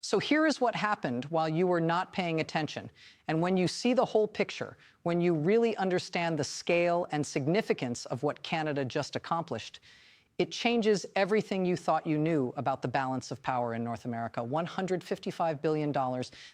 So here is what happened while you were not paying attention. And when you see the whole picture, when you really understand the scale and significance of what Canada just accomplished, it changes everything you thought you knew about the balance of power in North America. $155 billion,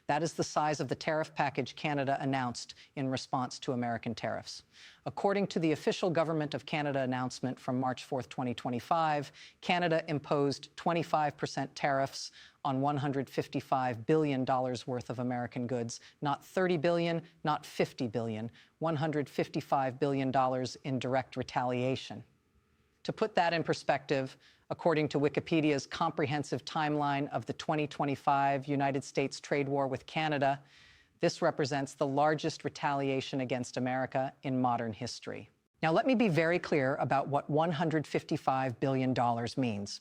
that is the size of the tariff package Canada announced in response to American tariffs. According to the official Government of Canada announcement from March 4th, 2025, Canada imposed 25% tariffs on $155 billion worth of American goods, not $30 billion, not $50 billion, $155 billion in direct retaliation. To put that in perspective, according to Wikipedia's comprehensive timeline of the 2025 United States trade war with Canada, this represents the largest retaliation against America in modern history. Now, let me be very clear about what $155 billion means.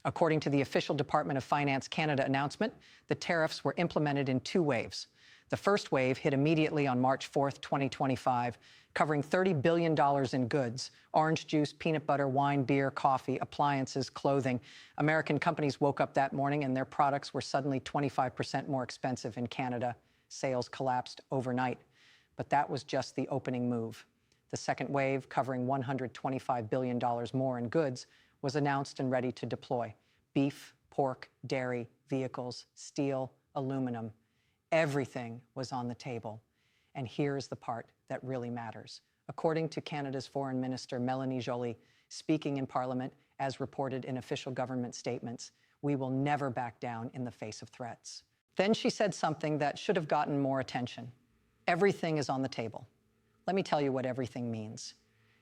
According to the official Department of Finance Canada announcement, the tariffs were implemented in two waves. The first wave hit immediately on March 4th, 2025, covering $30 billion in goods: orange juice, peanut butter, wine, beer, coffee, appliances, clothing. American companies woke up that morning and their products were suddenly 25% more expensive in Canada. Sales collapsed overnight. But that was just the opening move. The second wave, covering $125 billion more in goods, was announced and ready to deploy. Beef, pork, dairy, vehicles, steel, aluminum. Everything was on the table. And here's the part that really matters. According to Canada's Foreign Minister, Mélanie Joly, speaking in Parliament, as reported in official government statements, we will never back down in the face of threats. Then she said something that should have gotten more attention. Everything is on the table. Let me tell you what everything means.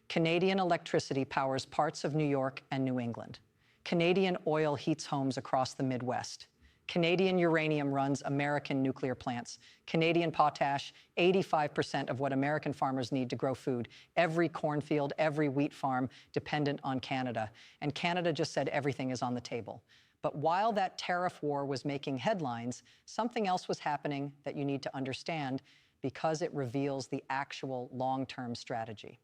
Canadian electricity powers parts of New York and New England. Canadian oil heats homes across the Midwest. Canadian uranium runs American nuclear plants. Canadian potash, 85% of what American farmers need to grow food. Every cornfield, every wheat farm dependent on Canada. And Canada just said everything is on the table. But while that tariff war was making headlines, something else was happening that you need to understand because it reveals the actual long-term strategy.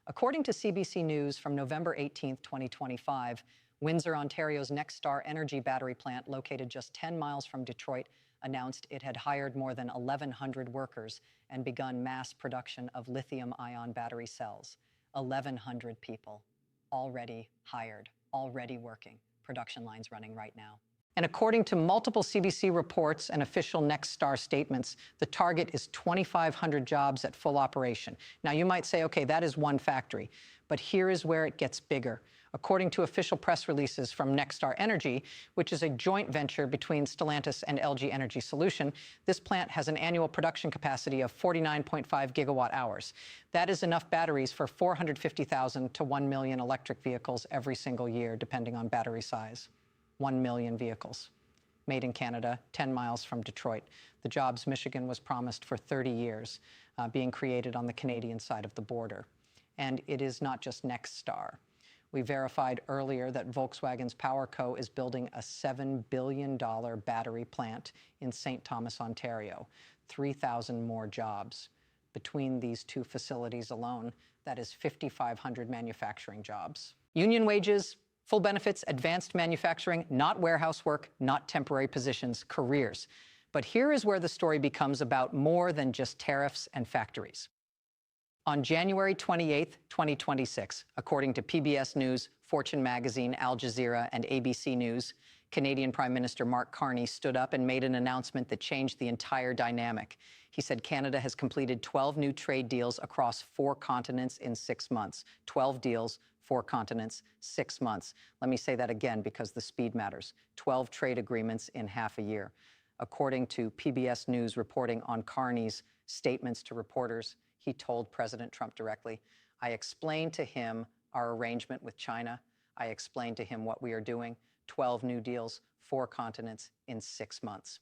According to CBC News from November 18th, 2025, Windsor, Ontario's Nexstar energy battery plant, located just 10 miles from Detroit, announced it had hired more than 1,100 workers and begun mass production of lithium-ion battery cells. 1,100 people already hired, already working. Production lines running right now. And according to multiple CBC reports and official Nexstar statements, the target is 2,500 jobs at full operation. Now, you might say, okay, that is one factory, but here is where it gets bigger. According to official press releases from Nexstar Energy, which is a joint venture between Stellantis and LG Energy Solution, this plant has an annual production capacity of 49.5 gigawatt hours. That is enough batteries for 450,000 to 1 million electric vehicles every single year, depending on battery size. 1 million vehicles. Made in Canada, 10 miles from Detroit. The jobs Michigan was promised for 30 years, being created on the Canadian side of the border. And it is not just Nexstar. We verified earlier that Volkswagen's PowerCo is building a $7 billion battery plant in St. Thomas, Ontario. 3,000 more jobs. Between these two facilities alone, that is 5,500 manufacturing jobs. Union wages, full benefits, advanced manufacturing, not warehouse work, not temporary positions, careers. But here is where the story becomes about more than just tariffs and factories. On January 28, 2026, according to PBS News, Fortune Magazine, Al Jazeera, and ABC News, Canadian Prime Minister Mark Carney stood up and made an announcement that changed the entire dynamic. He said Canada has completed 12 new trade deals across 4 continents in 6 months. 12 deals, 4 continents, 6 months. Let me say that again because the speed matters. 12 trade agreements in half a year. According to PBS News reporting on Carney's statements to reporters, he told President Trump directly, I explained to him our arrangement with China. I explained to him what we are doing. 12 new deals, 4 continents in 6 months.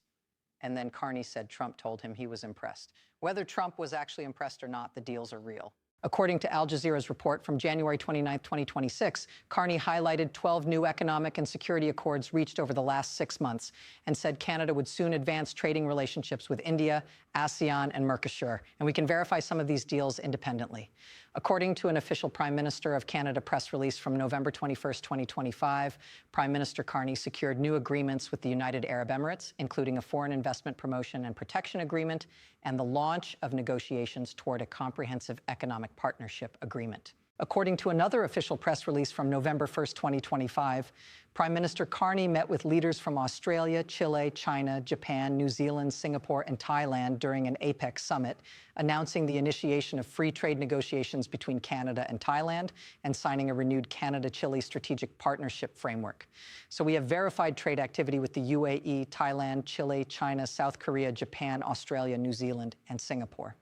And then Carney said Trump told him he was impressed. Whether Trump was actually impressed or not, the deals are real. According to Al Jazeera's report from January 29, 2026, Carney highlighted 12 new economic and security accords reached over the last 6 months and said Canada would soon advance trading relationships with India, ASEAN, and Mercosur. And we can verify some of these deals independently. According to an official Prime Minister of Canada press release from November 21st, 2025, Prime Minister Carney secured new agreements with the United Arab Emirates, including a foreign investment promotion and protection agreement and the launch of negotiations toward a comprehensive economic partnership agreement. According to another official press release from November 1st, 2025, Prime Minister Carney met with leaders from Australia, Chile, China, Japan, New Zealand, Singapore, and Thailand during an APEC summit, announcing the initiation of free trade negotiations between Canada and Thailand and signing a renewed Canada-Chile strategic partnership framework. So we have verified trade activity with the UAE, Thailand, Chile, China, South Korea, Japan, Australia, New Zealand, and Singapore.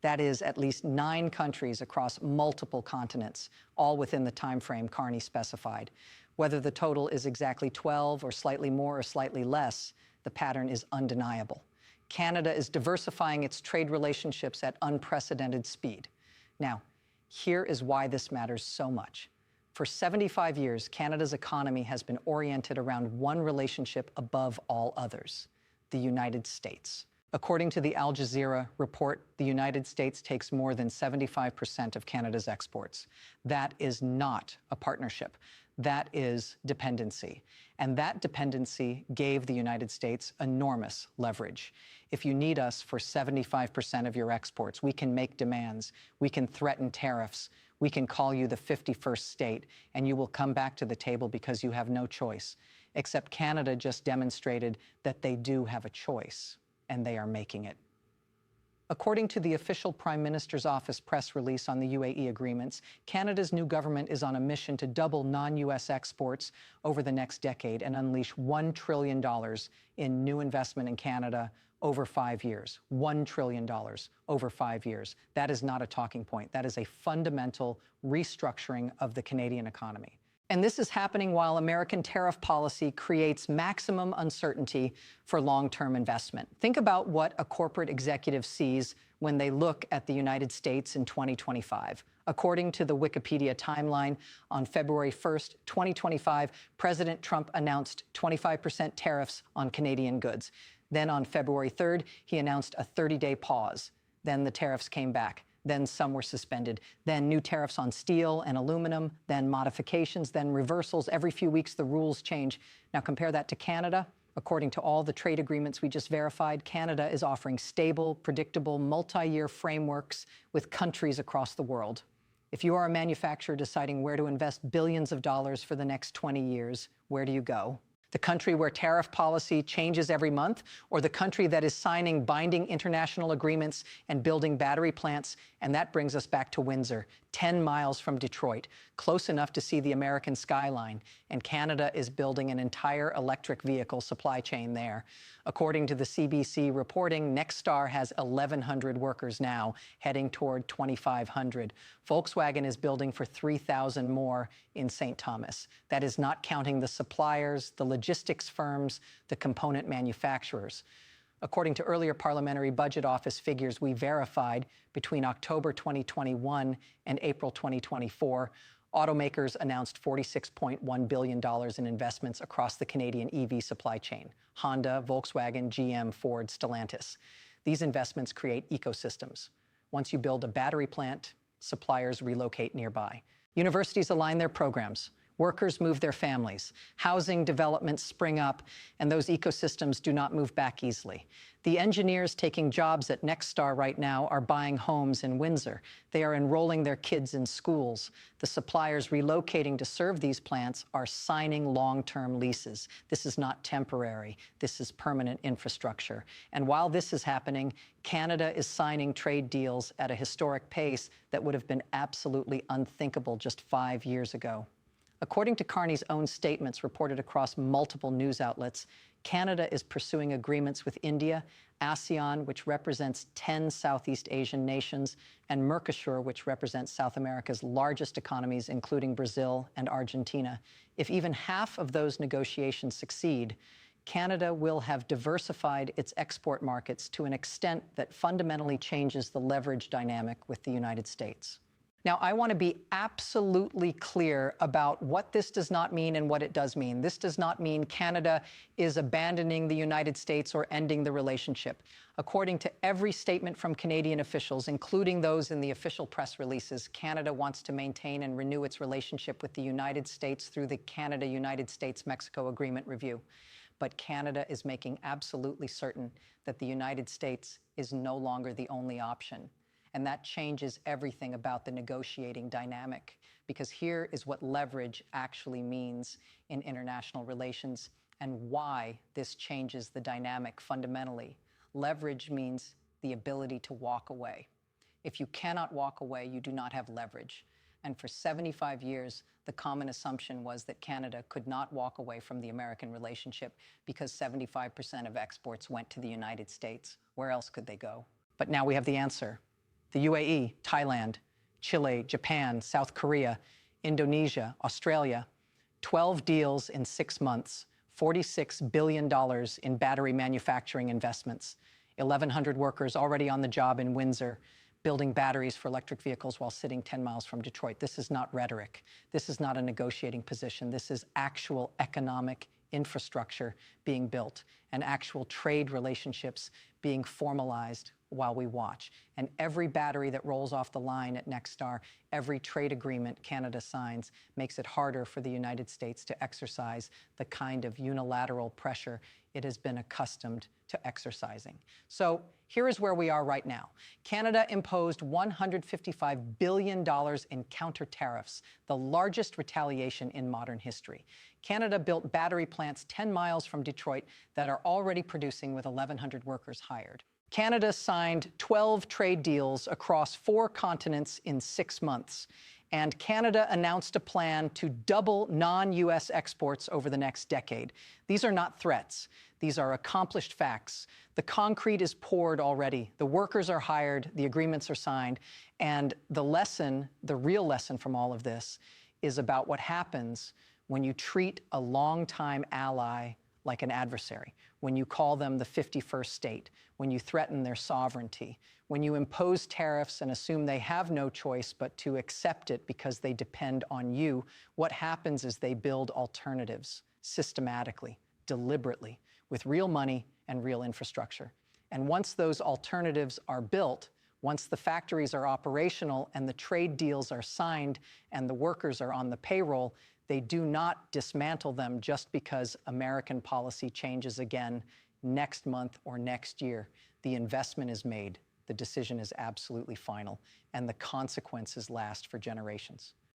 That is at least 9 countries across multiple continents, all within the time frame Carney specified. Whether the total is exactly 12 or slightly more or slightly less, the pattern is undeniable. Canada is diversifying its trade relationships at unprecedented speed. Now, here is why this matters so much. For 75 years, Canada's economy has been oriented around one relationship above all others: the United States. According to the Al Jazeera report, the United States takes more than 75% of Canada's exports. That is not a partnership. That is dependency. And that dependency gave the United States enormous leverage. If you need us for 75% of your exports, we can make demands, we can threaten tariffs, we can call you the 51st state, and you will come back to the table because you have no choice. Except Canada just demonstrated that they do have a choice, and they are making it. According to the official Prime Minister's Office press release on the UAE agreements, Canada's new government is on a mission to double non-U.S. exports over the next decade and unleash $1 trillion in new investment in Canada over 5 years. $1 trillion over 5 years. That is not a talking point. That is a fundamental restructuring of the Canadian economy. And this is happening while American tariff policy creates maximum uncertainty for long-term investment. Think about what a corporate executive sees when they look at the United States in 2025. According to the Wikipedia timeline, on February 1st, 2025, President Trump announced 25% tariffs on Canadian goods. Then on February 3rd, he announced a 30-day pause. Then the tariffs came back. Then some were suspended. Then new tariffs on steel and aluminum, then modifications, then reversals. Every few weeks, the rules change. Now compare that to Canada. According to all the trade agreements we just verified, Canada is offering stable, predictable, multi-year frameworks with countries across the world. If you are a manufacturer deciding where to invest billions of dollars for the next 20 years, where do you go? The country where tariff policy changes every month, or the country that is signing binding international agreements and building battery plants? And that brings us back to Windsor, 10 miles from Detroit, close enough to see the American skyline. And Canada is building an entire electric vehicle supply chain there. According to the CBC reporting, Nexstar has 1,100 workers now, heading toward 2,500. Volkswagen is building for 3,000 more in St. Thomas. That is not counting the suppliers, the logistics firms, the component manufacturers. According to earlier Parliamentary Budget Office figures we verified, between October 2021 and April 2024, automakers announced $46.1 billion in investments across the Canadian EV supply chain: Honda, Volkswagen, GM, Ford, Stellantis. These investments create ecosystems. Once you build a battery plant, suppliers relocate nearby. Universities align their programs. Workers move their families. Housing developments spring up, and those ecosystems do not move back easily. The engineers taking jobs at Nexstar right now are buying homes in Windsor. They are enrolling their kids in schools. The suppliers relocating to serve these plants are signing long-term leases. This is not temporary. This is permanent infrastructure. And while this is happening, Canada is signing trade deals at a historic pace that would have been absolutely unthinkable just 5 years ago. According to Carney's own statements reported across multiple news outlets, Canada is pursuing agreements with India, ASEAN, which represents 10 Southeast Asian nations, and Mercosur, which represents South America's largest economies, including Brazil and Argentina. If even half of those negotiations succeed, Canada will have diversified its export markets to an extent that fundamentally changes the leverage dynamic with the United States. Now, I want to be absolutely clear about what this does not mean and what it does mean. This does not mean Canada is abandoning the United States or ending the relationship. According to every statement from Canadian officials, including those in the official press releases, Canada wants to maintain and renew its relationship with the United States through the Canada-United States-Mexico Agreement review. But Canada is making absolutely certain that the United States is no longer the only option. And that changes everything about the negotiating dynamic, because here is what leverage actually means in international relations and why this changes the dynamic fundamentally. Leverage means the ability to walk away. If you cannot walk away, you do not have leverage. And for 75 years, the common assumption was that Canada could not walk away from the American relationship because 75% of exports went to the United States. Where else could they go? But now we have the answer. The UAE, Thailand, Chile, Japan, South Korea, Indonesia, Australia, 12 deals in 6 months, $46 billion in battery manufacturing investments, 1,100 workers already on the job in Windsor, building batteries for electric vehicles while sitting 10 miles from Detroit. This is not rhetoric. This is not a negotiating position. This is actual economic infrastructure being built and actual trade relationships being formalized while we watch. And every battery that rolls off the line at Nexstar, every trade agreement Canada signs, makes it harder for the United States to exercise the kind of unilateral pressure it has been accustomed to exercising. So here is where we are right now. Canada imposed $155 billion in counter tariffs, the largest retaliation in modern history. Canada built battery plants 10 miles from Detroit that are already producing with 1,100 workers hired. Canada signed 12 trade deals across 4 continents in 6 months. And Canada announced a plan to double non-U.S. exports over the next decade. These are not threats. These are accomplished facts. The concrete is poured already. The workers are hired. The agreements are signed. And the lesson, the real lesson from all of this, is about what happens when you treat a longtime ally like an adversary, when you call them the 51st state, when you threaten their sovereignty, when you impose tariffs and assume they have no choice but to accept it because they depend on you. What happens is they build alternatives systematically, deliberately, with real money and real infrastructure. And once those alternatives are built, once the factories are operational and the trade deals are signed and the workers are on the payroll, they do not dismantle them just because American policy changes again next month or next year. The investment is made, the decision is absolutely final, and the consequences last for generations.